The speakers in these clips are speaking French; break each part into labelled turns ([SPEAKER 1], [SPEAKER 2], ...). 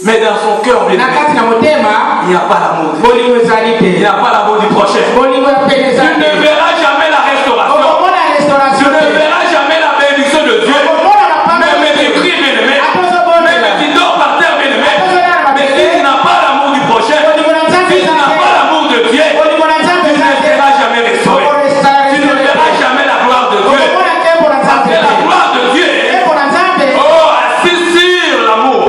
[SPEAKER 1] Mais dans son cœur, il n'y a pas l'amour. Il n'y a pas l'amour du prochain. Tu ne verras jamais la restauration. Tu ne verras jamais la bénédiction de Dieu. Même tu cries, bien-aimé. Même tu dors par terre, bien-aimé. Mais si tu n'as pas l'amour du prochain, si tu n'as pas l'amour de Dieu, tu ne seras jamais restauré. Tu ne verras jamais la gloire de Dieu. Parce que la gloire de Dieu, oh, assis sur l'amour.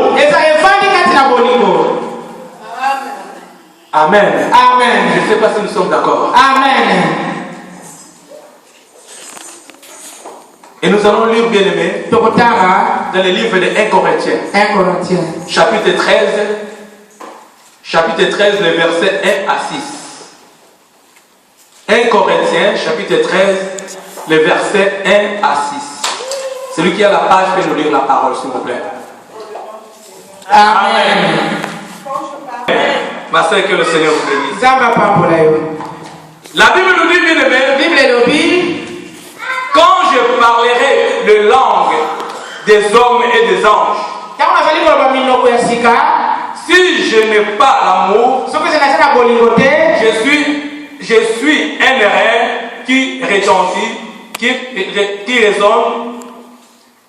[SPEAKER 1] Amen.
[SPEAKER 2] Amen.
[SPEAKER 1] Je ne sais pas si nous sommes d'accord.
[SPEAKER 2] Amen.
[SPEAKER 1] Et nous allons lire, bien-aimés, dans le livre de 1 Corinthiens.
[SPEAKER 2] 1 Corinthiens.
[SPEAKER 1] Chapitre 13, les versets 1 à 6. 1 Corinthiens, chapitre 13, les versets 1 à 6. Celui qui a la page peut nous lire la parole, s'il vous plaît.
[SPEAKER 2] Amen.
[SPEAKER 1] Ma soeur, que le Seigneur vous bénisse. La Bible nous dit, bien-aimé, quand je parlerai de langue des hommes et des anges, si je n'ai pas l'amour, je suis un airain qui retentit, qui résonne,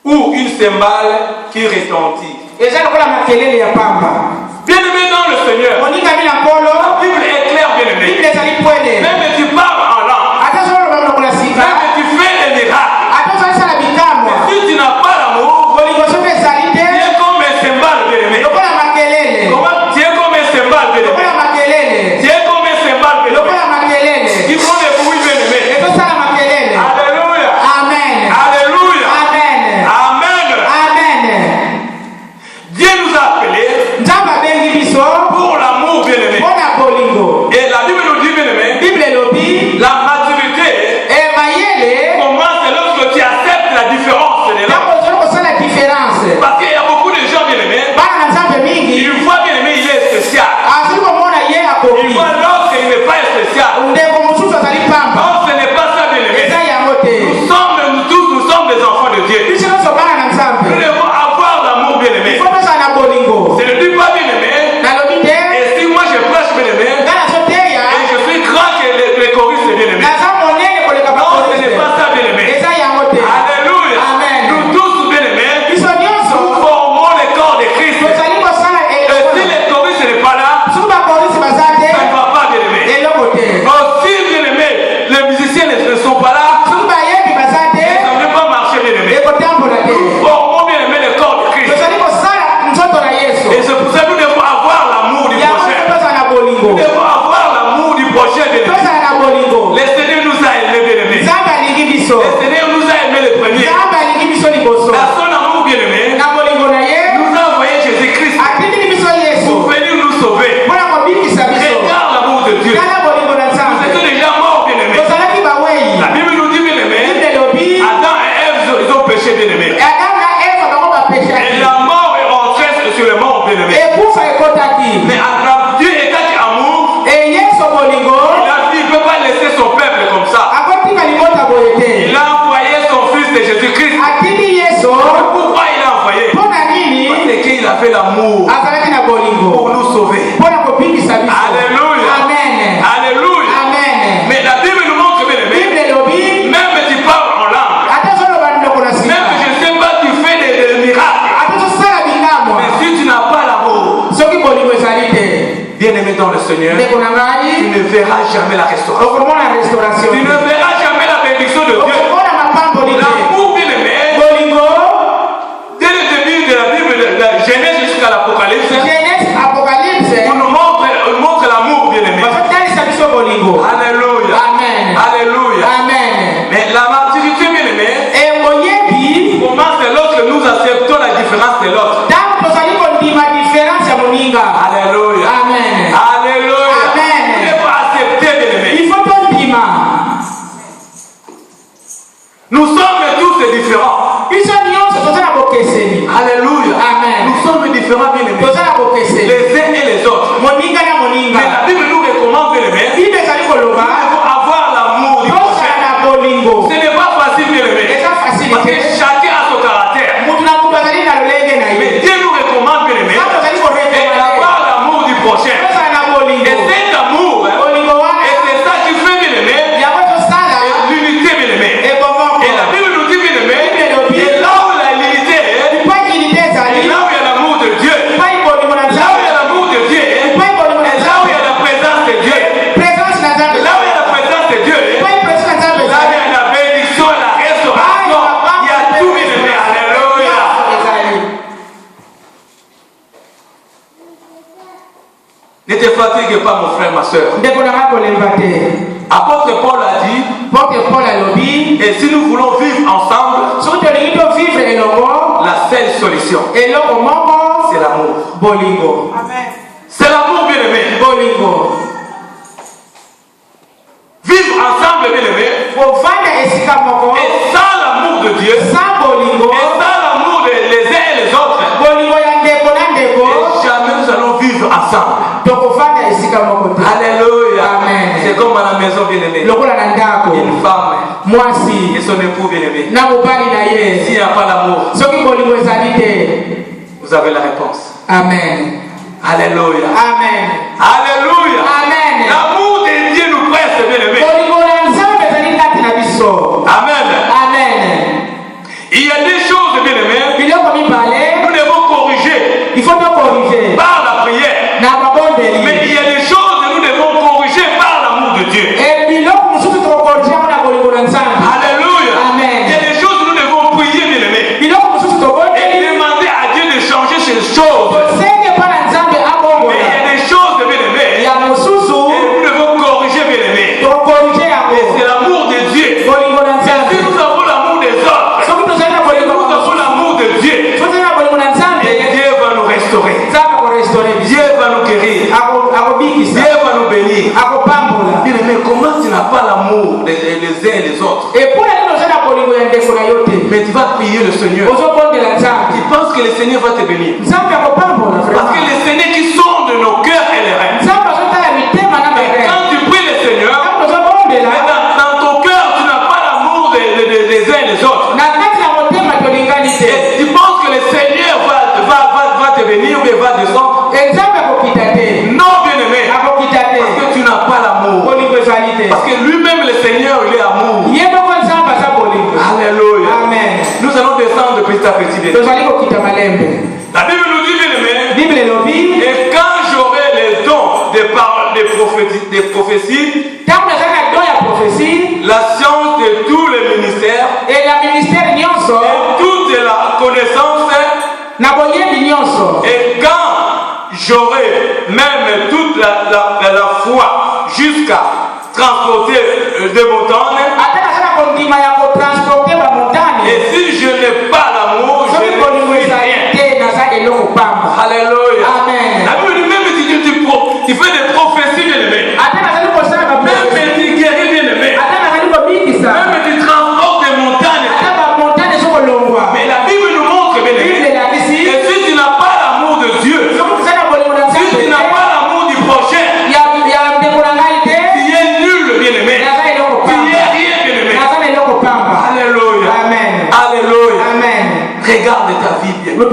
[SPEAKER 1] ou une cymbale qui retentit. Bien-aimé dans le Seigneur, la Bible est claire, bien-aimé. Même si tu parles en langue, même si tu fais des miracles, mais si tu n'as pas l'amour, tu es comme un cymbale, bien-aimé. Comment tu es comme un cymbale, bien-aimé? Tu es comme un cymbale, bien-aimé. Qui font des bruits, bien-aimé. Alléluia.
[SPEAKER 2] Amen.
[SPEAKER 1] Alléluia.
[SPEAKER 2] Amen.
[SPEAKER 1] Amen.
[SPEAKER 2] Amen.
[SPEAKER 1] Dieu nous a appelés pour l'amour, bien-aimé. Et la Bible nous dit, bien-aimé, la maturité commence lorsque tu acceptes la différence de l'homme. Parce qu'il y a beaucoup de gens, bien-aimés, ils voient, bien-aimé, il est spécial. Ils voient l'autre, il n'est pas spécial. Non, ce n'est pas ça, bien-aimé. Nous tous, nous sommes des enfants de Dieu. Nous devons avoir l'amour, bien-aimé. Ce ne dit pas, bien-aimé. Et si moi je prêche, bien-aimé, et je suis grand que les choristes, bien-aimé. Non, ce n'est pas ça, bien-aimé. Alléluia. Nous tous, bien-aimés, nous formons le corps de Christ. Et si les choristes n'est pas là, ça ne va pas, bien-aimé. Aussi, bien-aimé, les musiciens ne sont pas là, ça ne peut pas marcher, bien-aimé. Nous formons, bien-aimé, le corps de Christ. Et c'est pour ça que nous devons avoir l'amour du prochain. Nous devons avoir l'amour du prochain, bien-aimé. Le Seigneur nous a aimés, bien-aimés. Le Seigneur nous a aimés les premiers. Dans son amour, bien-aimé, nous a envoyé Jésus-Christ pour venir nous sauver. Regarde l'amour de Dieu. Nous étions déjà morts, bien-aimés. La Bible nous dit, bien-aimé, Adam et Ève, ils ont péché, bien-aimé. Et la mort est rentrée sur le monde, bien-aimé. Mais Dieu étant amour, il a dit, il ne peut pas laisser son peuple comme ça. Il a envoyé son fils de Jésus-Christ. Pourquoi il a envoyé? Parce qu'il a fait l'amour pour nous sauver. Alléluia. Alléluia. Mais la Bible nous montre, bien-aimé, même si tu parles en langue, même je ne sais pas, tu fais des miracles. Mais si tu n'as pas l'amour, bien-aimé dans le Seigneur, tu ne verras jamais la restauration. Tu ne verras jamais la bénédiction de Dieu. L'amour, bien-aimé, dès le début de la Bible, de la Genèse jusqu'à l'Apocalypse, on nous montre l'amour, bien-aimé. Alléluia. Alléluia. Mais la maturité, bien-aimé, commence lorsque nous acceptons la différence de l'autre. Alléluia. Alléluia. Il faut accepter, bien-aimé. Nous sommes tous différents. Alléluia. Nous sommes différents, bien-aimés. Les uns et les autres. Mais la Bible nous recommande, bien-aimé, nous devons avoir l'amour du prochain. Ce n'est pas facile, bien-aimé. Parce que chacun a son caractère. Mais Dieu nous recommande, bien-aimé. Et fatigue pas mon frère, ma soeur. Apôtre Paul a dit, et si nous voulons vivre ensemble, la seule solution, c'est l'amour. C'est l'amour, bien aimé. Vivre ensemble, bien aimé. Et sans l'amour de Dieu, et sans l'amour des uns et les autres, et jamais nous allons vivre ensemble. Alléluia. C'est comme à la maison, bien aimé. Une femme et son époux, bien aimé. S'il n'y a pas l'amour, vous avez la réponse.
[SPEAKER 2] Amen.
[SPEAKER 1] Alléluia.
[SPEAKER 2] Amen.
[SPEAKER 1] Alléluia.
[SPEAKER 2] Amen.
[SPEAKER 1] L'amour de Dieu nous presse, bien aimé. Amen.
[SPEAKER 2] Amen.
[SPEAKER 1] Il y a des choses, bien aimé, nous devons corriger.
[SPEAKER 2] Il faut nous corriger
[SPEAKER 1] par la prière. Mais il y a des choses que nous devons corriger par l'amour de Dieu. Alléluia.
[SPEAKER 2] Amen.
[SPEAKER 1] Il y a des choses que nous devons prier, bien aimé, et demander à Dieu de changer ces choses. Mais il y a des choses, bien aimé, et nous devons corriger, bien aimé. Et c'est l'amour de Dieu. Et si nous avons l'amour des autres, si nous avons l'amour de Dieu, Dieu va nous restaurer. Dieu va nous guérir. Dieu va nous bénir. Bien aimé, comment tu n'as pas l'amour des uns et des autres? Mais tu vas prier le Seigneur. Tu penses que le Seigneur va te bénir. Parce que le Seigneur qui sonde nos cœurs et les reins. Quand tu pries le Seigneur, dans ton cœur, tu n'as pas l'amour des uns et des autres. Et tu penses que le Seigneur va te bénir ou bien va descendre? Non, bien aimé. Parce que tu n'as pas l'amour. Parce que lui-même, le Seigneur, il est amour. Alléluia.
[SPEAKER 2] Amen.
[SPEAKER 1] Nous allons descendre petit à petit. Bien. La Bible nous dit, bien aimé, et quand j'aurai les dons des paroles, des prophéties, la science de tous les ministères, et toute la connaissance, et quand j'aurai même toute la foi jusqu'à transporter des montagnes, et si je n'ai pas l'amour, je ne suis rien. Alléluia.
[SPEAKER 2] Amen.
[SPEAKER 1] La Bible dit, même si tu fais des prophéties, bien aimé, même si tu guéris, bien aimé, même si tu transportes des montagnes, mais la Bible nous montre, bien aimé, et si tu n'as pas l'amour de Dieu, si tu n'as pas l'amour du prochain, tu es nul, bien aimé. Tu es rien, bien aimé. Alléluia.
[SPEAKER 2] Amen.
[SPEAKER 1] Alléluia.
[SPEAKER 2] Amen.
[SPEAKER 1] Regarde ta vie, bien aimé.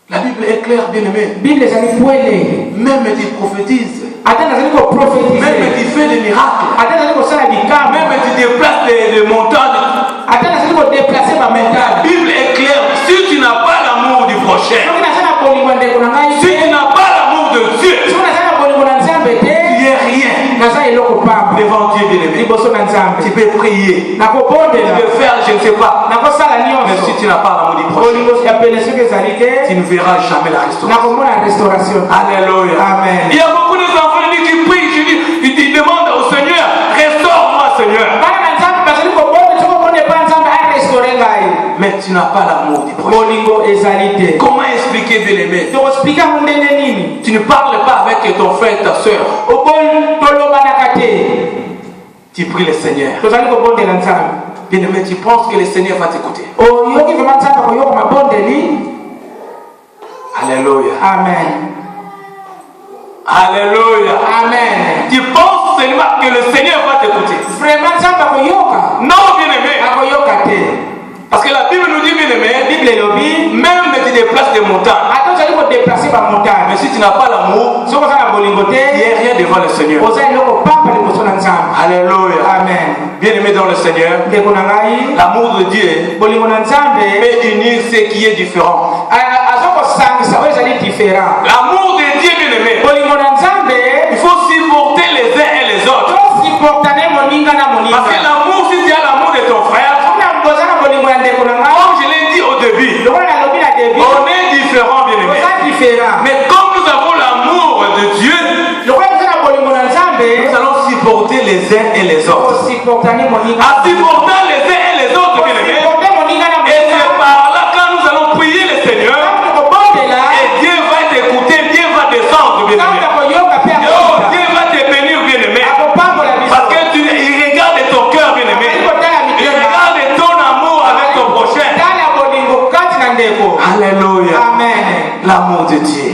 [SPEAKER 1] La Bible est claire, bien aimé. Même tu prophétises. Même tu fais des miracles. Même tu déplaces des montagnes. La Bible est claire. Si tu n'as pas l'amour du prochain, si tu n'as pas l'amour de Dieu, tu es rien devant Dieu, bien aimé. Tu peux prier, tu peux faire, je ne sais pas. Mais si tu n'as pas l'amour du prochain, tu ne verras jamais la restauration. Alléluia.
[SPEAKER 2] Amen.
[SPEAKER 1] Il y a beaucoup d'enfants qui prient, ils demandent au Seigneur, restaure-moi, Seigneur. Mais tu n'as pas l'amour du prochain. Comment expliquer, bien aimé? Tu ne parles pas avec ton frère et ta soeur. Tu pries le Seigneur. Bien aimé, tu penses que le Seigneur va t'écouter. Alléluia.
[SPEAKER 2] Amen.
[SPEAKER 1] Alléluia.
[SPEAKER 2] Amen.
[SPEAKER 1] Tu penses seulement que le Seigneur va t'écouter. Non, bien aimé. Parce que la Bible nous dit, bien aimé, même tu déplaces des montagnes. Mais si tu n'as pas l'amour, tu n'es rien devant le Seigneur. Alléluia.
[SPEAKER 2] Amen.
[SPEAKER 1] Bien aimé dans le Seigneur, l'amour de Dieu peut unir ce qui est différent. L'amour de Dieu, bien aimé, il faut supporter les uns et les autres. Parce que l'amour, si tu as l'amour de ton frère, comme je l'ai dit au début, on est différents, bien aimé. Mais comme nous avons
[SPEAKER 2] supportant les uns et
[SPEAKER 1] les autres, bien-aimés. Et c'est par là, quand nous allons prier le Seigneur, et Dieu va t'écouter, Dieu va descendre, bien-aimé. Dieu va te bénir, bien-aimé. Parce qu'il regarde ton cœur, bien-aimé. Il regarde ton amour avec ton prochain. Alléluia.
[SPEAKER 2] Amen.
[SPEAKER 1] L'amour de Dieu.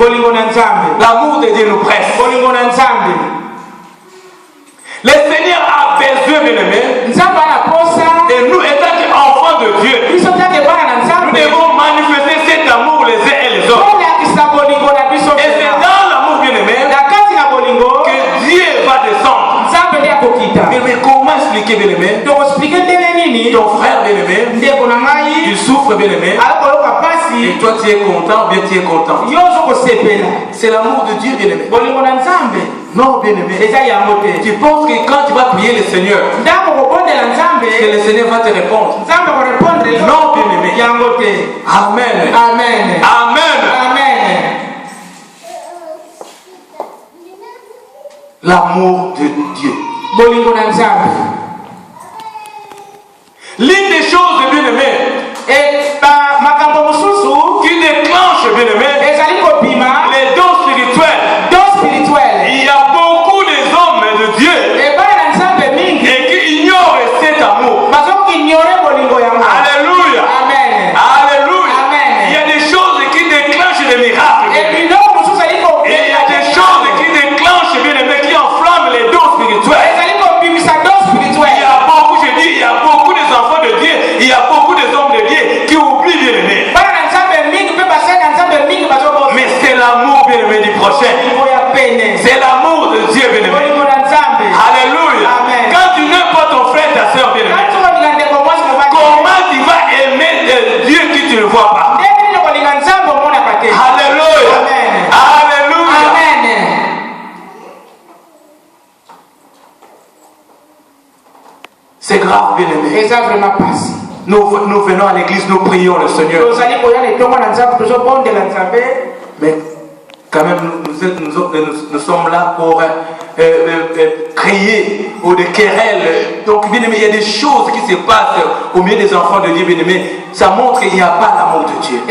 [SPEAKER 1] L'amour de Dieu nous presse. Le Seigneur a besoin, bien-aimé. Et nous, étant enfants de Dieu, nous devons manifester cet amour les uns et les autres. Et c'est dans l'amour, bien-aimé, que Dieu va descendre. Mais comment expliquer, bien-aimé? Ton frère, bien-aimé, il souffre, bien-aimé. Et toi, tu es content, bien tu es content. C'est l'amour de Dieu, bien-aimé. Non, bien-aimé. Tu penses que quand tu vas prier le Seigneur, que le Seigneur va te répondre? Non, bien-aimé. Amen.
[SPEAKER 2] Amen.
[SPEAKER 1] Amen.
[SPEAKER 2] Amen.
[SPEAKER 1] L'amour de Dieu. L'une des choses, bien-aimé, qui déclenche, bien-aimé, les dons spirituels. Il y a beaucoup de hommes de Dieu et qui ignorent cet amour. Alléluia.
[SPEAKER 2] Amen.
[SPEAKER 1] Alléluia.
[SPEAKER 2] Amen.
[SPEAKER 1] Il y a des choses qui déclenchent des miracles. Et il y a des choses qui déclenchent, bien-aimé, qui enflamment les dons spirituels. Il y a beaucoup, je dis, il y a beaucoup des enfants de Dieu, il y a beaucoup des hommes de Dieu qui oublient, bien-aimé. Mais c'est l'amour, bien-aimé, du prochain. C'est l'amour de Dieu, bien-aimé. Alléluia.
[SPEAKER 2] Amen.
[SPEAKER 1] Quand tu n'aimes pas ton frère, ta soeur, bien-aimé, comment tu vas aimer Dieu qui tu ne vois pas? Alléluia.
[SPEAKER 2] Amen.
[SPEAKER 1] Alléluia.
[SPEAKER 2] Amen.
[SPEAKER 1] C'est grave, bien-aimé. Nous venons à l'église, nous prions le Seigneur. Mais quand même, nous sommes là pour crier ou de querelles. Donc, bien aimé, il y a des choses qui se passent au milieu des enfants de Dieu, bien aimé. Ça montre qu'il n'y a pas l'amour de Dieu.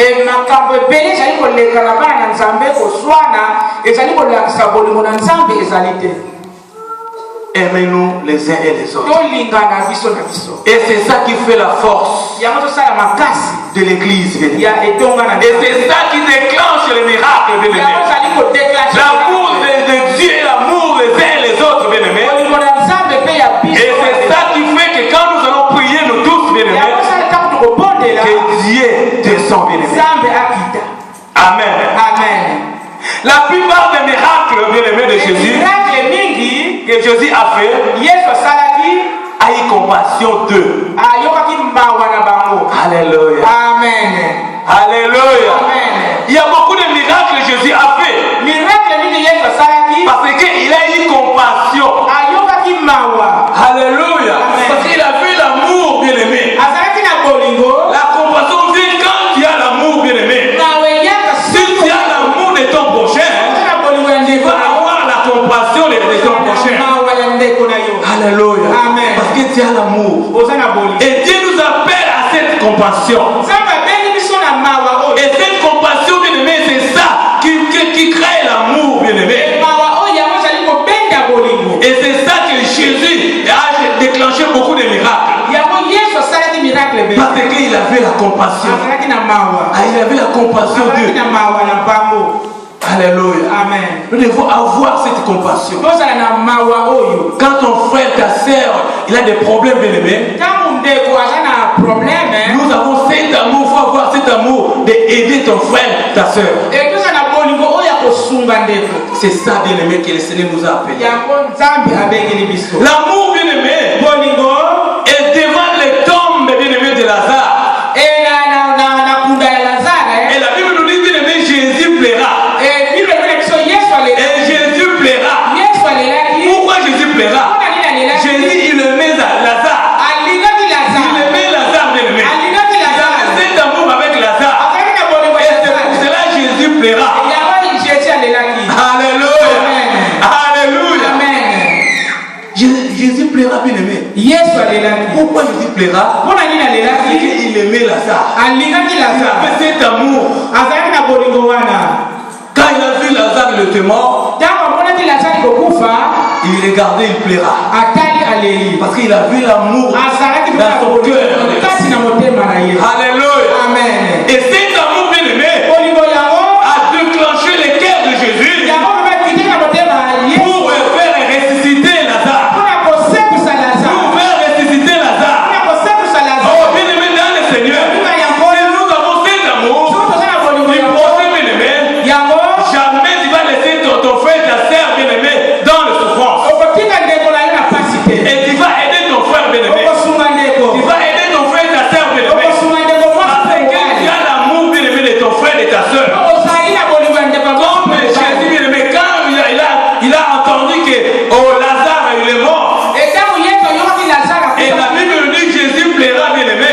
[SPEAKER 1] Aimez-nous les uns et les autres. Et c'est ça qui fait la force de l'église. Et c'est ça qui déclenche les miracles. L'amour de Dieu et l'amour les uns et les autres. Et c'est ça qui fait que quand nous allons prier, nous tous, que Dieu descend. Amen.
[SPEAKER 2] Amen.
[SPEAKER 1] La plupart des miracles, bien-aimés de Jésus, que Jésus a fait, a eu compassion d'eux. Alléluia.
[SPEAKER 2] Amen.
[SPEAKER 1] Alléluia.
[SPEAKER 2] Amen.
[SPEAKER 1] Il y a beaucoup de miracles que Jésus a fait. Parce qu'il a eu compassion. Alléluia. Parce qu'il a vu l'amour, bien-aimé. La compassion vient quand tu as l'amour, bien-aimé. Si tu as l'amour de ton prochain, tu vas avoir la compassion de ton prochain. Alléluia.
[SPEAKER 2] Amen.
[SPEAKER 1] Parce que tu as l'amour. Et Dieu nous appelle à cette compassion. Et cette compassion, bien-aimé, c'est ça qui crée l'amour, bien-aimé. Et c'est ça que Jésus a déclenché beaucoup de miracles. Parce qu'il avait la compassion. Il avait la compassion d'eux. Alléluia.
[SPEAKER 2] Amen.
[SPEAKER 1] Nous devons avoir cette compassion. Quand ton frère, ta soeur, il a des problèmes, bien-aimés, nous avons cet amour, il faut avoir cet amour d'aider ton frère, ta soeur. C'est ça, bien-aimé, que le Seigneur nous a appelé. L'amour, bien-aimé, est devant les tombes, bien-aimé, de Lazare. Et la Bible nous dit, bien-aimé, Jésus plaira. Et Jésus plaira. Pourquoi Jésus plaira? Jésus, il aimait Lazare. Il aimait Lazare, bien-aimé. Il avait cet amour avec Lazare. Et c'est pour cela que Jésus plaira. Alléluia. Alléluia.
[SPEAKER 2] Amen.
[SPEAKER 1] Jésus plaira, bien Pourquoi Jésus plaira? Parce qu'il aimait Lazare. Il avait cet amour. Quand il a vu Lazare, il était mort. Il regardait, il plaira. Parce qu'il a vu l'amour dans son cœur. Alléluia.
[SPEAKER 2] Amen.
[SPEAKER 1] Et cet amour bien-aimé a déclenché les cœurs de Jésus pour faire ressusciter Lazare. Pour faire ressusciter Lazare. Oh, bien-aimé dans le Seigneur, si nous avons cet amour, il promet, bien-aimé, jamais tu vas laisser ton frère, ta sœur, bien-aimé, dans la souffrance. Et tu vas aider ton frère, bien-aimé. Tu vas aider ton frère, ta sœur, bien-aimé. Parce que tu as l'amour, bien-aimé, de ton frère et ta sœur. Comme Jésus, bien-aimé, quand il a entendu que Lazare, il est mort. Et la Bible nous dit que Jésus plaira, bien-aimé.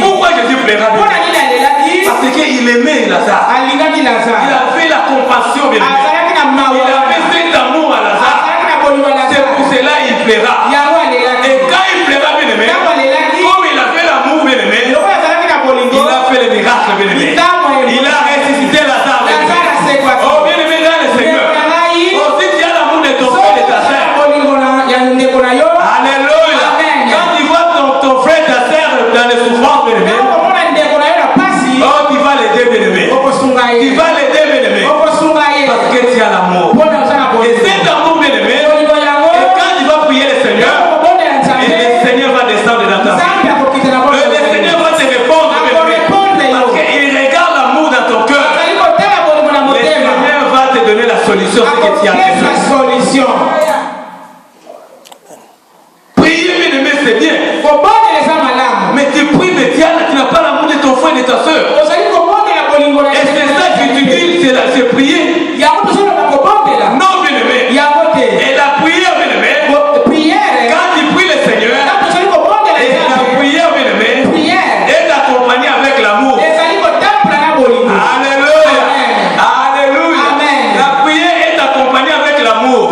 [SPEAKER 1] Pourquoi Jésus plaira, bien-aimé? Parce qu'il aimait Lazare. Il avait la compassion, bien-aimé. Il avait cet amour à Lazare. C'est pour cela qu'il plaira. Et quand il plaira, bien-aimé, comme il a fait l'amour, bien-aimé, il a fait le miracle, bien-aimé. Il a ressuscité Lazare, bien-aimé. Oh, bien-aimé dans le Seigneur. Oh, si tu as l'amour de ton frère et de ta sœur. Alléluia. Quand tu vois ton frère et ta sœur dans les souffrances, bien-aimé, oh, tu vas l'aider, bien-aimé. Tu vas l'aider, bien-aimé. Parce que tu as l'amour. Et cet amour, bien-aimé, et quand tu vas prier le Seigneur, et le Seigneur va descendre dans ta vie. Le Seigneur va te répondre, bien-aimé. Parce qu'il regarde l'amour dans ton cœur. Le Seigneur va te donner la solution, ce que tu as besoin. Prier, bien-aimé, c'est bien. Mais tu pries, mais tu n'as pas l'amour de ton frère et de ta soeur. Et c'est ça que tu dis, c'est prier. Non, bien-aimé. Et la prière, bien-aimé, quand tu pries le Seigneur, et la prière, bien-aimé, est accompagnée avec l'amour. Alléluia. Alléluia. La prière est accompagnée avec l'amour.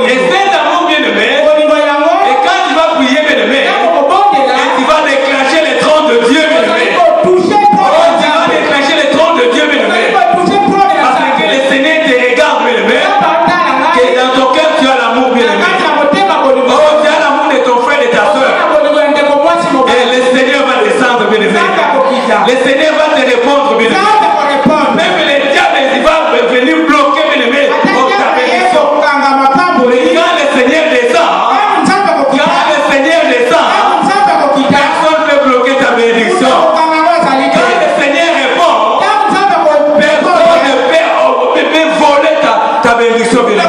[SPEAKER 1] Et cet amour, bien-aimé, et quand tu vas prier, bien-aimé, et tu vas déclencher les trônes de Dieu, bien-aimé. Oh, tu vas déclencher les trônes de Dieu, bien-aimé. Parce que le Seigneur te regarde, bien-aimé. Que dans ton cœur, tu as l'amour, bien-aimé. Oh, tu as l'amour de ton frère et de ta soeur. Et le Seigneur va descendre, bien-aimé. Le Seigneur va te répondre, bien-aimé. Même les diables, il va venir bloquer, bien-aimé. Oh, ta bénédiction. Quand le Seigneur descend, personne ne peut bloquer ta bénédiction. Quand le Seigneur répond, personne ne peut voler ta bénédiction, bien-aimé.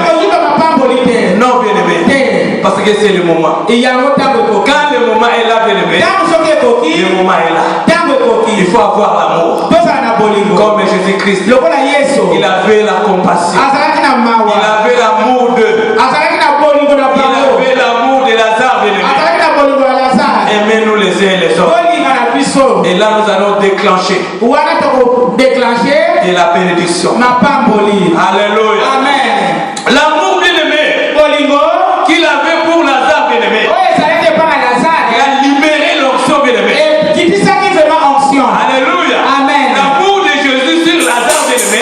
[SPEAKER 1] Non, bien-aimé. Parce que c'est le moment. Quand le moment est là, bien-aimé, le moment est là. Il faut avoir l'amour. Comme Jésus-Christ. Il avait la compassion. Il avait l'amour d'eux. Il avait l'amour de Lazare, bien-aimé. Aimez-nous les uns et les autres. Et là, nous allons déclencher et la bénédiction. Alléluia. L'amour, bien-aimé, qu'il avait pour Lazare, bien-aimé, il a libéré l'onction, bien-aimé. Alléluia. L'amour de Jésus sur Lazare, bien-aimé,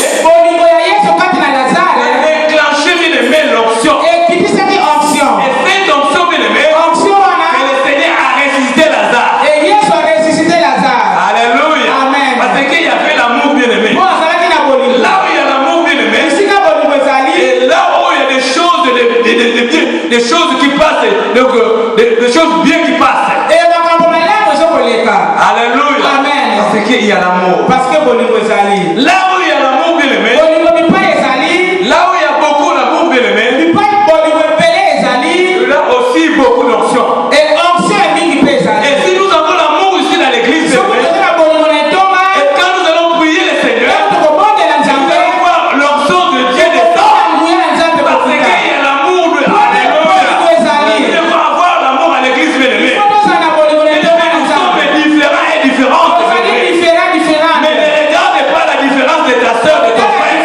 [SPEAKER 1] a déclenché, bien-aimé, l'onction. Et cette onction, bien-aimé, que le Seigneur a ressuscité Lazare. Alléluia. Parce qu'il y avait l'amour, bien-aimé. Là où il y a l'amour, bien-aimé, et là où il y a des choses qui passent, des choses bien qui passent. Alléluia. Parce qu'il y a l'amour. Là où il y a l'amour, bien-aimé, là où il y a beaucoup d'amour, bien-aimé, là aussi beaucoup d'onction. Et si nous avons l'amour ici dans l'église, bien-aimé, et quand nous allons prier le Seigneur, nous allons voir l'onction de Dieu descendre. Parce qu'il y a l'amour de Alléluia. Il faut avoir l'amour à l'église, bien-aimé. Nous sommes différents et différentes. Mais ne regarde pas la différence de ta soeur, de ton frère.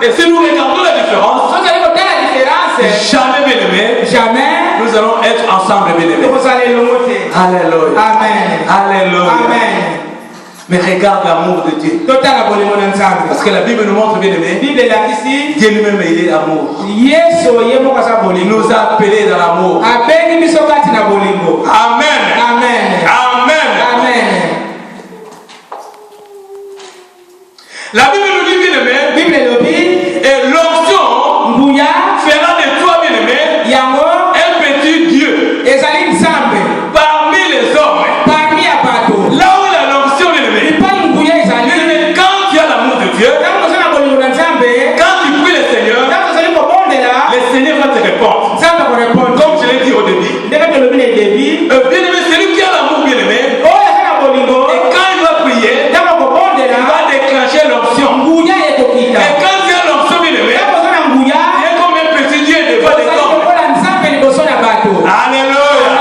[SPEAKER 1] Et si nous regardons la différence, jamais bien aimé, nous allons être ensemble bien aimés. Alléluia.
[SPEAKER 2] Amen.
[SPEAKER 1] Alléluia.
[SPEAKER 2] Amen.
[SPEAKER 1] Mais regarde l'amour de Dieu. Parce que la Bible nous montre bien aimé, Dieu lui-même il est amour. Il nous a appelés dans l'amour. Amen.
[SPEAKER 2] Amen.
[SPEAKER 1] Amen.
[SPEAKER 2] Amen.
[SPEAKER 1] La Bible nous dit bien aimé, et l'onction fera de toi bien aimé un petit Dieu parmi les hommes. Là où la l'onction bien aimé, quand tu as l'amour de Dieu, quand tu pries le Seigneur va te répondre. Comme je l'ai dit au début. Bien aimé, celui qui a l'amour bien aimé, et quand il va prier, il va déclencher l'onction. Et quand tu as l'onction bien aimé, il est comme un petit Dieu devant les hommes. Alléluia.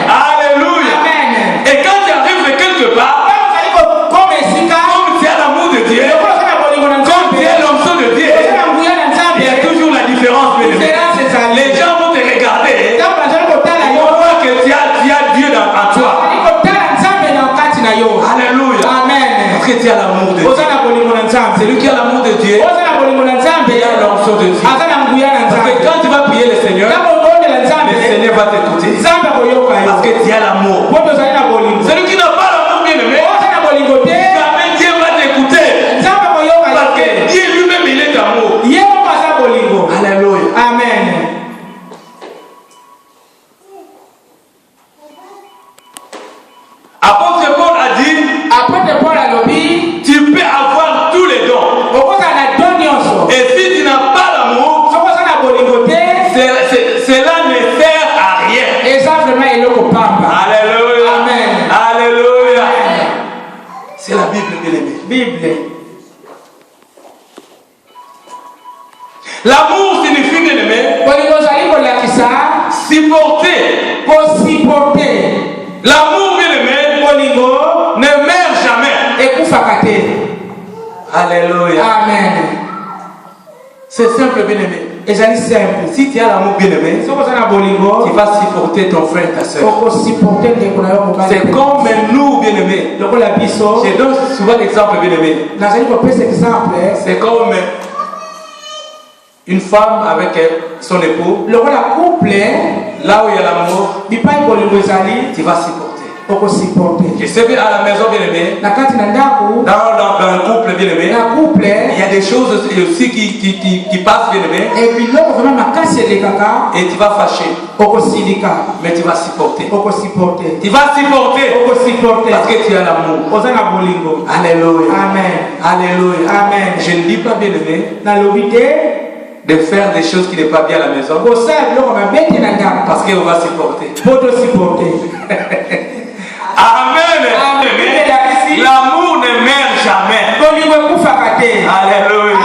[SPEAKER 1] Alléluia. Et quand tu arrives quelque part, comme tu as l'amour de Dieu, comme tu as l'onction de Dieu, il y a toujours la différence bien aimé. Les gens vont te regarder, ils vont voir que tu as Dieu en toi. Alléluia. Parce que tu as l'amour de Dieu. Celui qui a l'amour de Dieu, il a l'onction de Dieu. Parce que quand tu vas prier le Seigneur va t'écouter. Parce que tu as l'amour. Celui qui n'a pas l'amour bien aimé, jamais Dieu va t'écouter. Parce que Dieu lui-même il est amour. Alléluia.
[SPEAKER 2] Amen.
[SPEAKER 1] Apôtre Paul a dit, tu peux avoir tous les dons. Et si tu n'as pas l'amour, cela ne sert à rien. Alléluia.
[SPEAKER 2] Amen.
[SPEAKER 1] Alléluia. C'est la Bible bien aimée. L'amour signifie bien aimé, supporter. L'amour bien aimé ne meurt jamais. Alléluia.
[SPEAKER 2] Amen.
[SPEAKER 1] C'est simple bien aimé.
[SPEAKER 2] Et j'allais simple.
[SPEAKER 1] Si tu as l'amour bien aimé, tu vas supporter ton frère et ta soeur. C'est comme nous bien aimés. Je donne souvent l'exemple bien aimé. C'est comme une femme avec son époux. Là où il y a l'amour, tu vas supporter. Je sais qu'à la maison bien aimée, dans un couple bien aimé, il y a des choses aussi qui passent bien aimé. Et tu vas fâcher. Mais tu vas supporter. Tu vas supporter. Parce que tu as l'amour. Alléluia.
[SPEAKER 2] Amen.
[SPEAKER 1] Alléluia.
[SPEAKER 2] Amen.
[SPEAKER 1] Je ne dis pas bien aimé de faire des choses qui n'est pas bien à la maison. Parce qu'on va supporter. Amen. L'amour ne meurt jamais. Alléluia.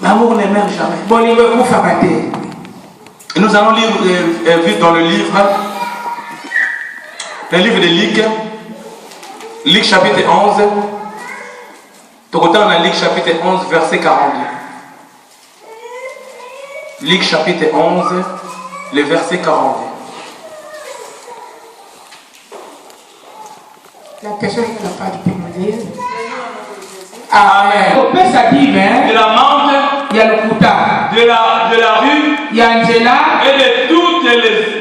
[SPEAKER 1] L'amour ne meurt jamais. Et nous allons lire dans le livre de Luc. Luc chapitre 11. Tokotan dans Luc chapitre 11 verset 42. Luc chapitre 11 le verset 42.
[SPEAKER 2] La personne qui n'a pas de dire. Amen.
[SPEAKER 1] De la menthe,
[SPEAKER 2] il y a le Kouta,
[SPEAKER 1] de la rue,
[SPEAKER 2] il y a Angela,
[SPEAKER 1] et de toutes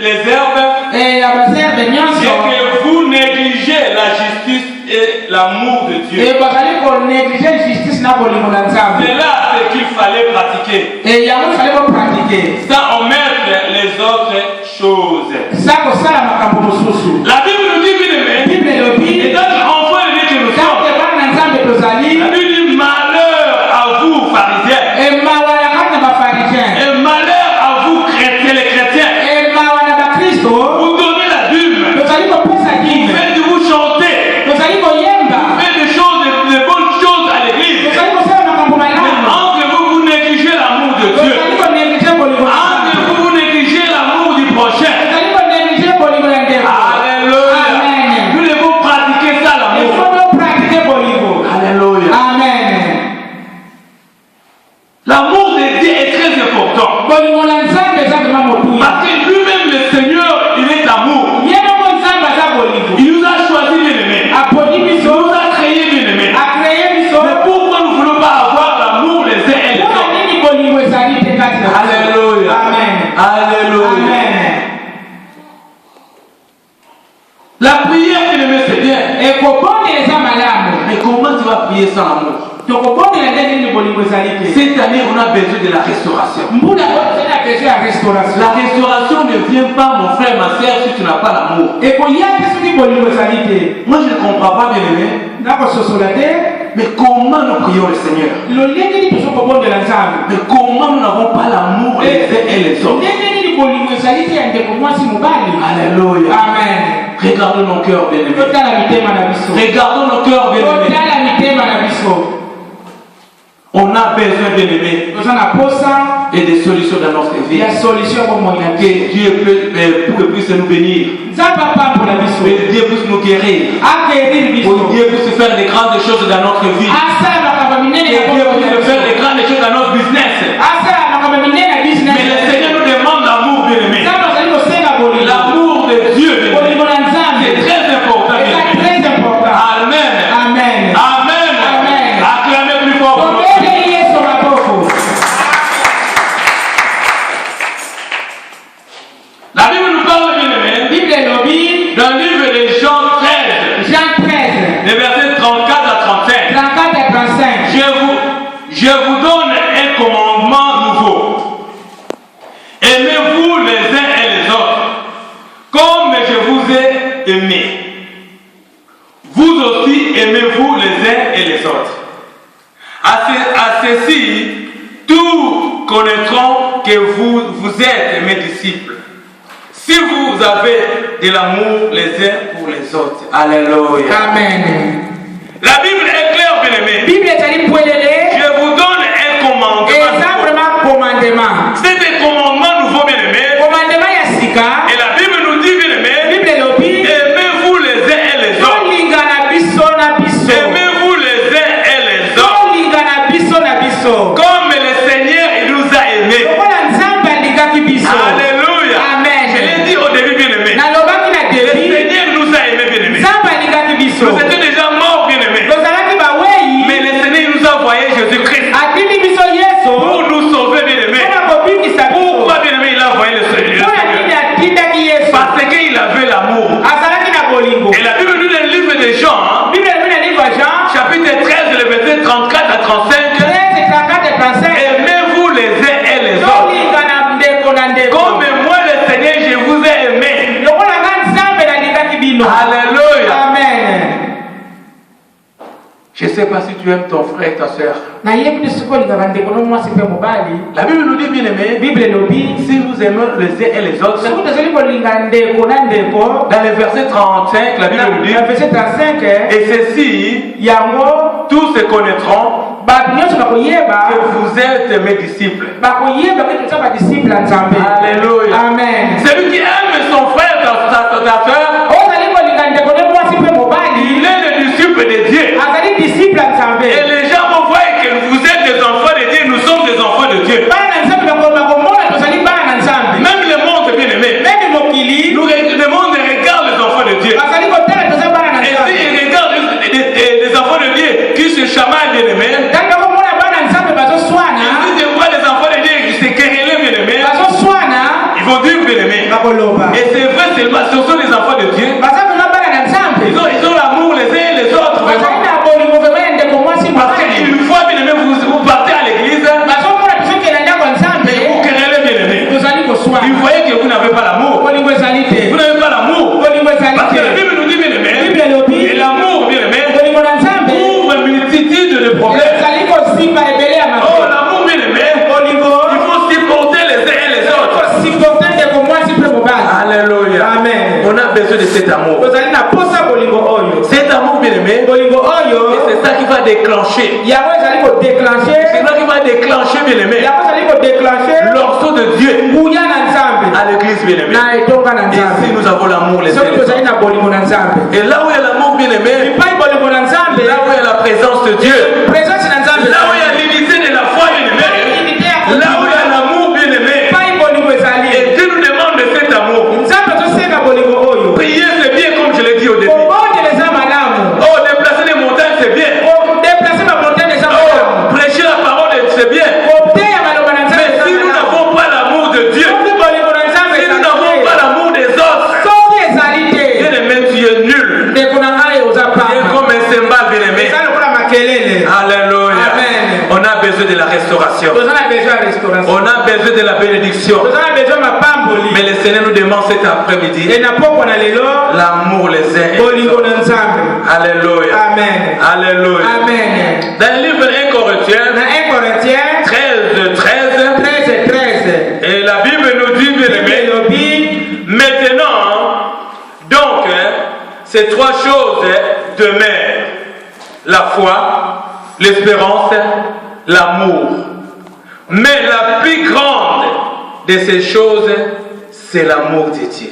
[SPEAKER 1] les herbes,
[SPEAKER 2] et la bassin de Nyanso.
[SPEAKER 1] Et que vous négligez la justice et l'amour de Dieu.
[SPEAKER 2] Et vous négligez la justice.
[SPEAKER 1] C'est là ce qu'il fallait pratiquer.
[SPEAKER 2] Et il y a un fallait pratiquer.
[SPEAKER 1] Sans omettre les autres choses. La Bible nous dit bien aimé, et dans l'enfant de Dieu que nous sommes, la Bible dit malheur à vous pharisiens. Et malheur à vous chrétiens, les chrétiens. Vous donnez la dîme. Vous faites de vous chanter. Vous faites des choses, de bonnes choses à l'église. Mais entre vous, vous négligez l'amour de Dieu. Entre vous, vous négligez l'amour du prochain. Alléluia.
[SPEAKER 2] Et
[SPEAKER 3] Mais comment tu vas prier sans amour? Cette année, on a besoin de la restauration. La restauration ne vient pas, mon frère, ma soeur, si tu n'as pas l'amour. Moi, je ne comprends pas, bien aimé. Mais comment nous prions le Seigneur? Mais comment nous n'avons pas l'amour les uns et les autres? Alléluia.
[SPEAKER 2] Amen.
[SPEAKER 3] Regardons nos cœurs, bien aimés. Regardons nos cœurs, bien aimés. On a besoin, bien aimés, et des solutions dans notre vie. Que Dieu puisse nous bénir. Que Dieu puisse nous guérir. Que Dieu puisse faire des grandes choses dans notre vie. Que Dieu puisse faire des grandes choses dans notre business. Mais le Seigneur nous demande l'amour, bien aimé. L'amour de Dieu, c'est très important. Amen.
[SPEAKER 2] Amen.
[SPEAKER 3] Amen. Acclamez plus fort. La Bible nous parle, bien aimé, dans le livre de Jean 13, les versets 34 à 35. Je vous donne un commandement nouveau. Aimez-vous les uns et les autres, comme je vous ai aimé. Vous aussi aimez-vous les uns et les autres. À ceci, tous connaîtront que vous êtes mes disciples, si vous avez de l'amour les uns pour les autres. Alléluia.
[SPEAKER 2] Amen.
[SPEAKER 3] La Bible est claire, bien aimé. Je vous donne un commandement. C'est un commandement nouveau, bien aimé. Et la Bible nous dit, bien aimé, aimez-vous les uns et les autres. Aimez-vous les uns et les autres. Comme le Seigneur il nous a aimés. Alléluia.
[SPEAKER 2] Amen.
[SPEAKER 3] Je l'ai dit au début, bien aimé. Le Seigneur nous a aimés, bien aimé. Nous étions déjà morts, bien aimé. Mais le Seigneur nous a envoyé Jésus-Christ pour nous sauver, bien aimé. Pourquoi, bien aimé, il a envoyé le Seigneur? Parce qu'il avait l'amour. Et la Bible nous dit dans le livre de Jean, chapitre 13, le verset 34 à 35. Aimez-vous les uns et les autres. Comme moi, le Seigneur, je vous ai aimé. Alléluia.
[SPEAKER 2] Amen.
[SPEAKER 3] Je ne sais pas si tu aimes ton frère et ta soeur. La Bible nous dit, bien aimé, si nous aimons les uns et les autres, dans le verset 35, la Bible nous dit, et ceci, tous se connaîtront que vous êtes mes disciples. Alléluia.
[SPEAKER 2] Amen.
[SPEAKER 3] Celui qui aime son frère, ta soeur, il est le disciple de Dieu. Et les gens vont voir que vous êtes des enfants de Dieu, nous sommes des enfants de Dieu. Même le monde, bien aimé, le monde regarde les enfants de Dieu. Et s'ils regardent des enfants de Dieu qui se chamaillent, bien aimé, et s'ils voient les enfants de Dieu qui se querellent, bien aimé, ils vont dire, bien aimé. Et c'est vrai, ce sont les enfants de Dieu. Ils ont l'amour les uns et les autres. Parce qu'une fois, bien aimé, vous partez à l'église, mais vous querellez, bien aimé. Vous voyez que vous n'avez pas l'amour. Vous n'avez pas l'amour. Parce que la Bible nous dit, bien aimé, et l'amour, bien aimé, ouvre une multitude de problèmes. Oh, l'amour, bien aimé, il faut supporter les uns et les autres. Alléluia.
[SPEAKER 2] Amen.
[SPEAKER 3] On a besoin de cet amour. Cet amour, bien aimé, et c'est ça qui va déclencher. C'est ça qui va déclencher, bien aimé, l'onction de Dieu à l'église, bien aimé. Et si nous avons l'amour, les uns et les autres. Et là où il y a l'amour, bien aimé, là où il y a la présence de Dieu, là où il y a l'unité de la foi, bien aimé, là où il y a l'amour, bien aimé, et Dieu nous demande de cet amour. Prier, c'est bien, comme je l'ai dit au début. Oh, déplacer les montagnes, c'est bien. Oh, prêcher la parole, c'est bien. Mais si nous n'avons pas l'amour de Dieu, si nous n'avons pas l'amour des autres, bien aimé, tu es nul. besoin de la restauration. On a besoin de la bénédiction. Mais le Seigneur nous demande cet après-midi l'amour les uns. Alléluia.
[SPEAKER 2] Amen.
[SPEAKER 3] Alléluia.
[SPEAKER 2] Amen.
[SPEAKER 3] Dans le livre 1 Corinthiens 13. Et la Bible nous dit, maintenant, donc, ces trois choses demeurent: la foi, l'espérance, l'amour. Mais la plus grande de ces choses, c'est l'amour de Dieu.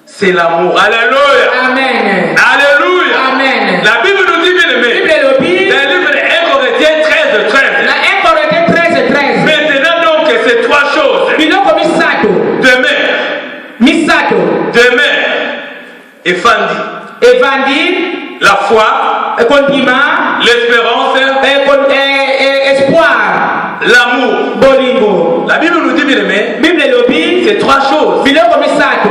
[SPEAKER 3] C'est l'amour. Alléluia.
[SPEAKER 2] Amen.
[SPEAKER 3] Alléluia.
[SPEAKER 2] Amen.
[SPEAKER 3] La Bible nous dit, bien aimé, dans le livre 1 Corinthiens 13. Maintenant donc, ces trois choses demeurent. Évangile, la foi, l'espérance,
[SPEAKER 2] espoir,
[SPEAKER 3] l'amour. La Bible nous dit, bien aimé, ces trois choses: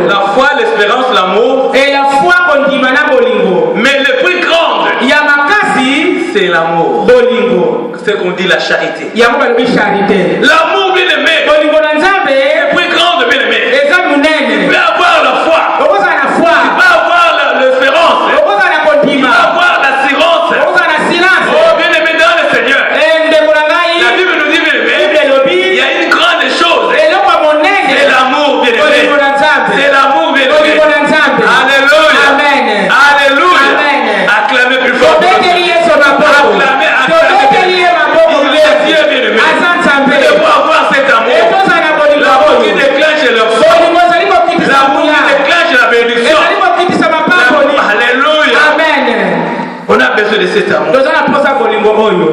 [SPEAKER 3] la foi, l'espérance, l'amour.
[SPEAKER 2] et la foi kondimana bolingo.
[SPEAKER 3] Mais le plus grand,
[SPEAKER 2] Yamakasi
[SPEAKER 3] c'est l'amour.
[SPEAKER 2] bolingo.
[SPEAKER 3] C'est qu'on dit la charité.
[SPEAKER 2] Yamakasi charité.
[SPEAKER 3] L'amour, bien aimé,
[SPEAKER 2] Bolingo nanzabe.
[SPEAKER 3] le plus grand, bien aimé.
[SPEAKER 2] Eza
[SPEAKER 3] Tu
[SPEAKER 2] munene.
[SPEAKER 3] peux avoir la foi,
[SPEAKER 2] Okoza na
[SPEAKER 3] tu
[SPEAKER 2] foi.
[SPEAKER 3] peux avoir l'espérance, tu
[SPEAKER 2] Okoza na
[SPEAKER 3] peux
[SPEAKER 2] kondima.
[SPEAKER 3] avoir l'assurance.
[SPEAKER 2] Okoza na silence.
[SPEAKER 3] Oh, bien aimé dans le Seigneur.
[SPEAKER 2] Ndeko na ngai.
[SPEAKER 3] La Bible nous dit, bien aimé,
[SPEAKER 2] Bible elobi.
[SPEAKER 3] il y a une grande chose.
[SPEAKER 2] Eloko ya monene.
[SPEAKER 3] C'est l'amour, bien aimé.
[SPEAKER 2] Bolingo na nzambe.
[SPEAKER 3] C'est l'amour, bien aimé.
[SPEAKER 2] Bolingo na nzambe.
[SPEAKER 3] Alléluia.
[SPEAKER 2] Amen.
[SPEAKER 3] Alléluia.
[SPEAKER 2] Amen.
[SPEAKER 3] Acclamez plus fort.
[SPEAKER 2] Tobeteli Yesu maboko.
[SPEAKER 3] Acclamez,
[SPEAKER 2] Tobeteli Ye maboko.
[SPEAKER 3] Il est Dieu, bien aimé.
[SPEAKER 2] Aza nzambe.
[SPEAKER 3] Nous devons avoir cet amour.
[SPEAKER 2] Etoza na bolingo
[SPEAKER 3] L'amour qui
[SPEAKER 2] oyo.
[SPEAKER 3] déclenche leur foi.
[SPEAKER 2] Bolingo ezali kokitisa
[SPEAKER 3] L'amour
[SPEAKER 2] nguya.
[SPEAKER 3] qui déclenche la bénédiction.
[SPEAKER 2] Ezali kokitisa mapamboli.
[SPEAKER 3] Alléluia.
[SPEAKER 2] Amen.
[SPEAKER 3] On a besoin de cet amour.
[SPEAKER 2] Toza na posa bolingo oyo.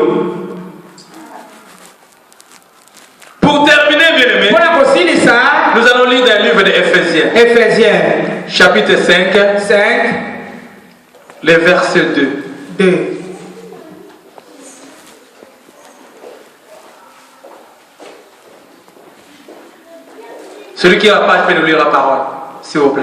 [SPEAKER 3] Pour terminer, bien aimé,
[SPEAKER 2] Mpona kosilisa
[SPEAKER 3] nous allons lire dans le livre d'Éphésiens,
[SPEAKER 2] Ephésiens
[SPEAKER 3] chapitre 5,
[SPEAKER 2] 5,
[SPEAKER 3] le verset 2.
[SPEAKER 2] 2.
[SPEAKER 3] Celui qui a la page peut nous lire la parole, s'il vous plaît.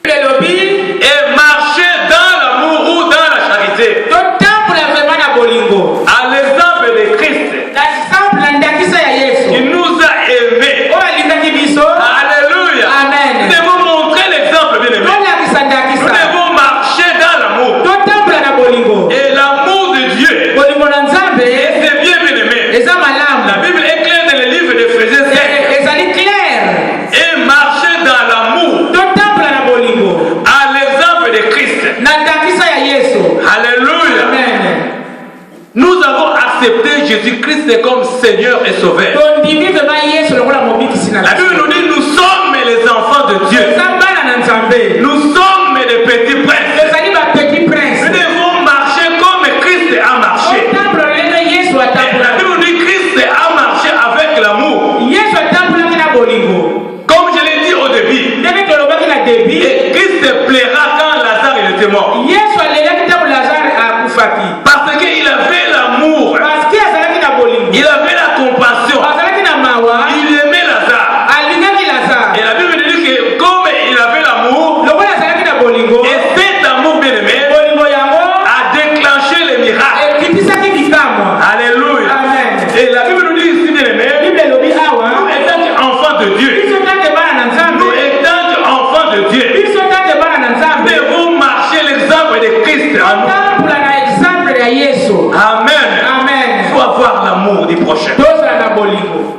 [SPEAKER 2] Elobi
[SPEAKER 3] Et marcher dans l'amour ou dans la charité,
[SPEAKER 2] totambola vraiment na bolingo.
[SPEAKER 3] à l'exemple de Christ,
[SPEAKER 2] Na exemple na ndakisa ya
[SPEAKER 3] qui
[SPEAKER 2] Yesu.
[SPEAKER 3] nous a aimés.
[SPEAKER 2] Oyo alingaki biso.
[SPEAKER 3] Alléluia.
[SPEAKER 2] Amen.
[SPEAKER 3] Nous devons montrer l'exemple, bien aimé.
[SPEAKER 2] Tolakisa
[SPEAKER 3] Nous
[SPEAKER 2] ndakisa.
[SPEAKER 3] devons marcher dans l'amour.
[SPEAKER 2] Totambola na bolingo.
[SPEAKER 3] Et l'amour de Dieu,
[SPEAKER 2] Bolingo na Nzambe
[SPEAKER 3] c'est bien, bien aimé.
[SPEAKER 2] eza
[SPEAKER 3] La
[SPEAKER 2] malamu.
[SPEAKER 3] Bible est claire dans le livre d'Éphésiens 5.
[SPEAKER 2] Ezali clair.
[SPEAKER 3] Et marcher dans l'amour,
[SPEAKER 2] Totambola na bolingo.
[SPEAKER 3] à l'exemple de Christ.
[SPEAKER 2] Na ndakisa ya Yesu.
[SPEAKER 3] Alléluia.
[SPEAKER 2] Amen.
[SPEAKER 3] Nous avons accepté Jésus-Christ comme Seigneur et Sauveur.
[SPEAKER 2] Tondimi vraiment Yesu lokola mobikisi na
[SPEAKER 3] La Bible nous dit, nous sommes les enfants de Dieu.
[SPEAKER 2] eza bana na Nzambe.
[SPEAKER 3] Nous sommes les petits princes.
[SPEAKER 2] Ezali ba petit prince.
[SPEAKER 3] Nous devons marcher comme Christ a marché.
[SPEAKER 2] Totambola ndenge Yesu
[SPEAKER 3] Et la
[SPEAKER 2] atambola.
[SPEAKER 3] Bible nous dit, Christ a marché avec l'amour.
[SPEAKER 2] Yesu atambolaki na bolingo.
[SPEAKER 3] Comme je l'ai dit au début.
[SPEAKER 2] Ndenge tolobaki na debi.
[SPEAKER 3] Et Christ pleura quand Lazare il était mort.
[SPEAKER 2] Yesu alelaki ntango Lazare akufaki.
[SPEAKER 3] Parce qu'il avait l'amour.
[SPEAKER 2] Parce que azalaki na bolingo.
[SPEAKER 3] Il avait la compassion.
[SPEAKER 2] Azalaki na mawa.
[SPEAKER 3] Il aimait Lazare.
[SPEAKER 2] Alingaki Lazare.
[SPEAKER 3] Et la Bible dit que comme il avait l'amour,
[SPEAKER 2] Lokola azalaki na bolingo.
[SPEAKER 3] et cet amour bien aimé
[SPEAKER 2] Bolingo yango
[SPEAKER 3] a déclenché les miracles.
[SPEAKER 2] ekitisaki bikamwa.
[SPEAKER 3] Alléluia.
[SPEAKER 2] Amen.
[SPEAKER 3] Et la Bible nous dit ici bien aimé,
[SPEAKER 2] Bible elobi awa.
[SPEAKER 3] nous étant enfants de Dieu,
[SPEAKER 2] Biso tante bana na Nzambe.
[SPEAKER 3] nous étant enfants de Dieu,
[SPEAKER 2] Biso tante bana na
[SPEAKER 3] nous
[SPEAKER 2] Nzambe.
[SPEAKER 3] devons marcher l'exemple de Christ en nous.
[SPEAKER 2] Tambula na exemple ya Yesu.
[SPEAKER 3] Amen.
[SPEAKER 2] Amen.
[SPEAKER 3] Il faut avoir l'amour du prochain.
[SPEAKER 2] Tozala na bolingo.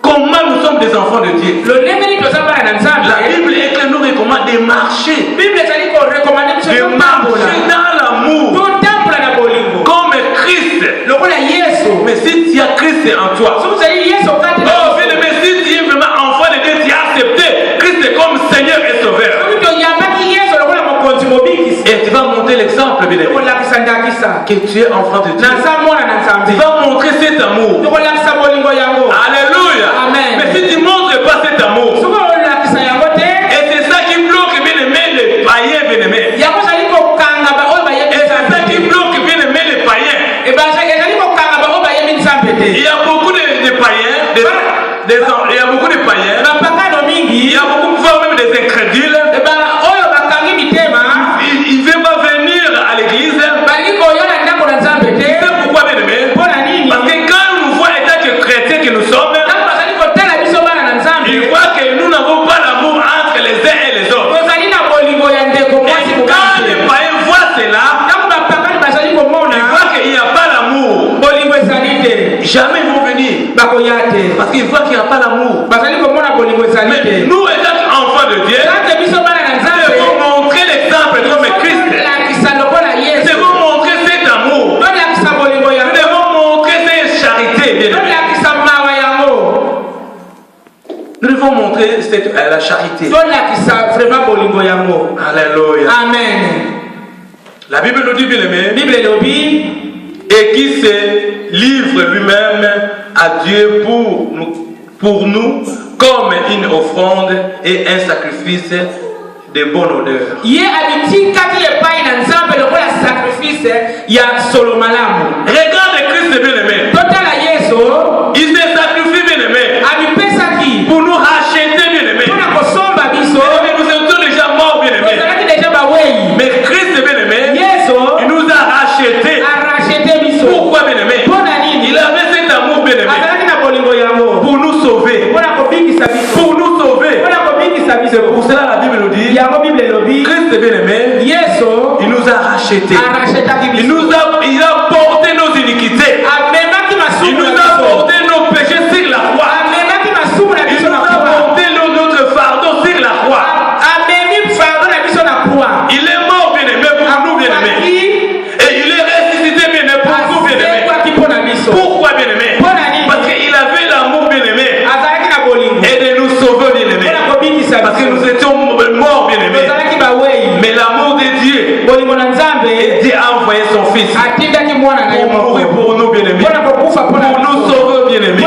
[SPEAKER 3] Comment nous sommes des enfants de Dieu?
[SPEAKER 2] Lo ndenge nini toza bana na Nzambe.
[SPEAKER 3] La Bible est que nous recommande de marcher.
[SPEAKER 2] Bible ezali korekomande biso
[SPEAKER 3] De
[SPEAKER 2] totambola.
[SPEAKER 3] marcher dans l'amour.
[SPEAKER 2] Totambola na bolingo.
[SPEAKER 3] Comme Christ.
[SPEAKER 2] Lokola Yesu.
[SPEAKER 3] Mais si tu as Christ en toi,
[SPEAKER 2] Soki ozali Yesu kati na
[SPEAKER 3] oh,
[SPEAKER 2] biso.
[SPEAKER 3] bien aimé, si tu es vraiment enfant de Dieu, tu as accepté Christ comme Seigneur et Sauveur.
[SPEAKER 2] Soki toyambaki Yesu lokola mokonzi mobikisi.
[SPEAKER 3] Et tu vas montrer l'exemple, bien aimé,
[SPEAKER 2] Tokolakisa ndakisa.
[SPEAKER 3] que tu es enfant de Dieu.
[SPEAKER 2] Naza mwana na Nzambe.
[SPEAKER 3] Tu vas montrer cet amour.
[SPEAKER 2] Tokolakisa bolingo yango.
[SPEAKER 3] Alléluia.
[SPEAKER 2] Amen.
[SPEAKER 3] Mais si tu ne montres pas cet amour,
[SPEAKER 2] Soki olakisa yango te.
[SPEAKER 3] et c'est ça qui bloque, bien aimé, les païens, bien aimé.
[SPEAKER 2] Yango ezali kokanga ba oyo bayebi
[SPEAKER 3] Et c'est ça
[SPEAKER 2] Nzambe
[SPEAKER 3] qui
[SPEAKER 2] te.
[SPEAKER 3] bloque, bien aimé, les païens.
[SPEAKER 2] Ezali kokanga ba oyo bayebi Nzambe te.
[SPEAKER 3] Il y a beaucoup de païens, il y a beaucoup de païens,
[SPEAKER 2] Bapakano
[SPEAKER 3] il
[SPEAKER 2] mingi.
[SPEAKER 3] y a beaucoup, voire même des incrédules.
[SPEAKER 2] Oyo bakangi mitema.
[SPEAKER 3] Il ne veut pas venir à l'église.
[SPEAKER 2] Balingi koyona ndako na Nzambe te.
[SPEAKER 3] C'est pourquoi, bien aimé?
[SPEAKER 2] Mpona nini?
[SPEAKER 3] Parce que quand on nous voit Parce qu'ils voient qu'il n'y a pas l'amour. Mais nous, étant enfants de Dieu, nous devons montrer l'exemple comme Christ. Nous devons montrer cet amour. Nous devons montrer cette charité. Nous devons montrer la charité. Alléluia.
[SPEAKER 2] Amen.
[SPEAKER 3] La Bible nous dit bien aimé. Et qui se livre lui-même à Dieu pour nous comme une offrande et un sacrifice de bonne odeur. Regarde Christ bien aimé. Il se sacrifie bien aimé pour nous racheter bien aimé. Nous étions déjà morts bien aimé. Mais Christ bien aimé, il nous a rachetés. Pourquoi bien aimé? Il avait cet amour bien aimé pour nous sauver. Pour nous sauver. C'est pour cela la Bible nous dit Christ bien aimé, il nous a rachetés. Il a porté nos iniquités. Il nous a porté nos péchés sur la croix. Il nous a porté notre fardeau sur la croix. Il est mort bien aimé pour nous bien aimé. Et il est ressuscité bien aimé pour nous bien aimé. Pourquoi bien aimé? Parce qu'il avait l'amour bien aimé et de nous sauver bien aimé. Parce que nous étions morts bien aimé. Mais l'amour de Dieu, Dieu a envoyé son fils pour mourir pour nous bien aimé, pour nous sauver bien aimé.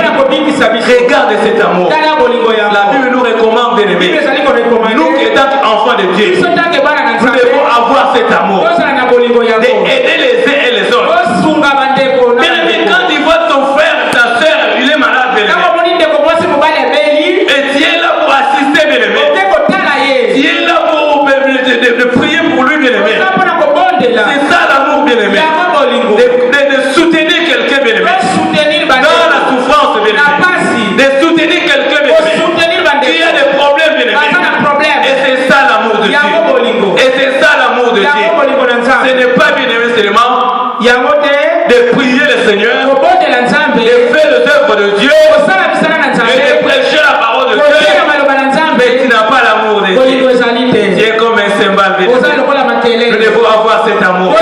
[SPEAKER 3] Regarde cet amour. La Bible nous recommande bien aimé. Nous qui étant enfants de Dieu, nous devons avoir cet amour d'aider les uns et les autres. Bien aimé, quand tu vois ton frère, ta soeur, il est malade bien aimé, et tu es là pour assister bien aimé, tu es là pour de prier pour lui bien aimé. C'est ça l'amour bien aimé, de soutenir quelqu'un bien aimé dans la souffrance bien aimé, de soutenir quelqu'un bien aimé qui a des problèmes bien aimé. Et c'est ça l'amour de Dieu. Et c'est ça l'amour de Dieu. Ce n'est pas bien aimé seulement de prier le Seigneur, de faire les œuvres de Dieu, et de prêcher la parole de Dieu, mais tu n'as pas l'amour de Dieu. Tu es comme un cymbale. Nous devons avoir cet amour.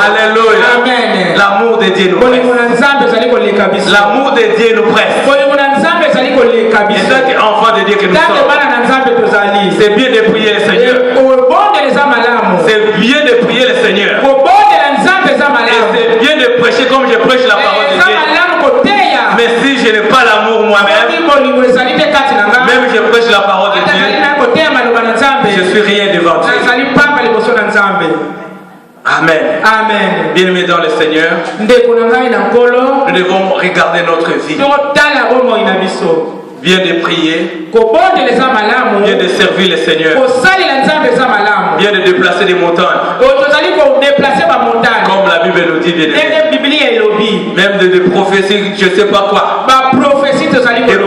[SPEAKER 3] Alléluia. L'amour de Dieu nous presse. L'amour de Dieu nous presse. Et ça qui est enfant de Dieu que nous sommes. C'est bien de prier le Seigneur. C'est bien de prier le Seigneur. Et c'est bien de prêcher comme je prêche la parole de Dieu. Mais si je n'ai pas l'amour moi-même, même je prêche la parole de Dieu, je suis rien devant Dieu. Amen. Bien aimé dans le Seigneur, nous devons regarder notre vie. Bien de prier, bien de servir le Seigneur, bien de déplacer des montagnes, comme la Bible nous dit bien aimé. Même de prophéties, je ne sais pas quoi, de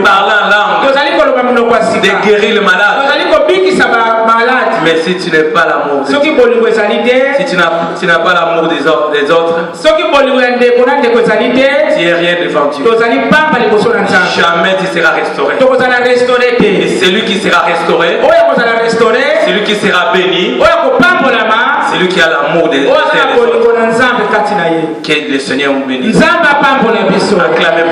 [SPEAKER 3] parler en langue, de guérir le malade. Mais si tu n'es pas l'amour de Dieu, si tu n'as pas l'amour des autres, tu n'es rien devant Dieu. Jamais tu seras restauré. Et celui qui sera restauré, celui qui sera béni, celui qui a l'amour des autres. Que le Seigneur vous bénisse. Acclamez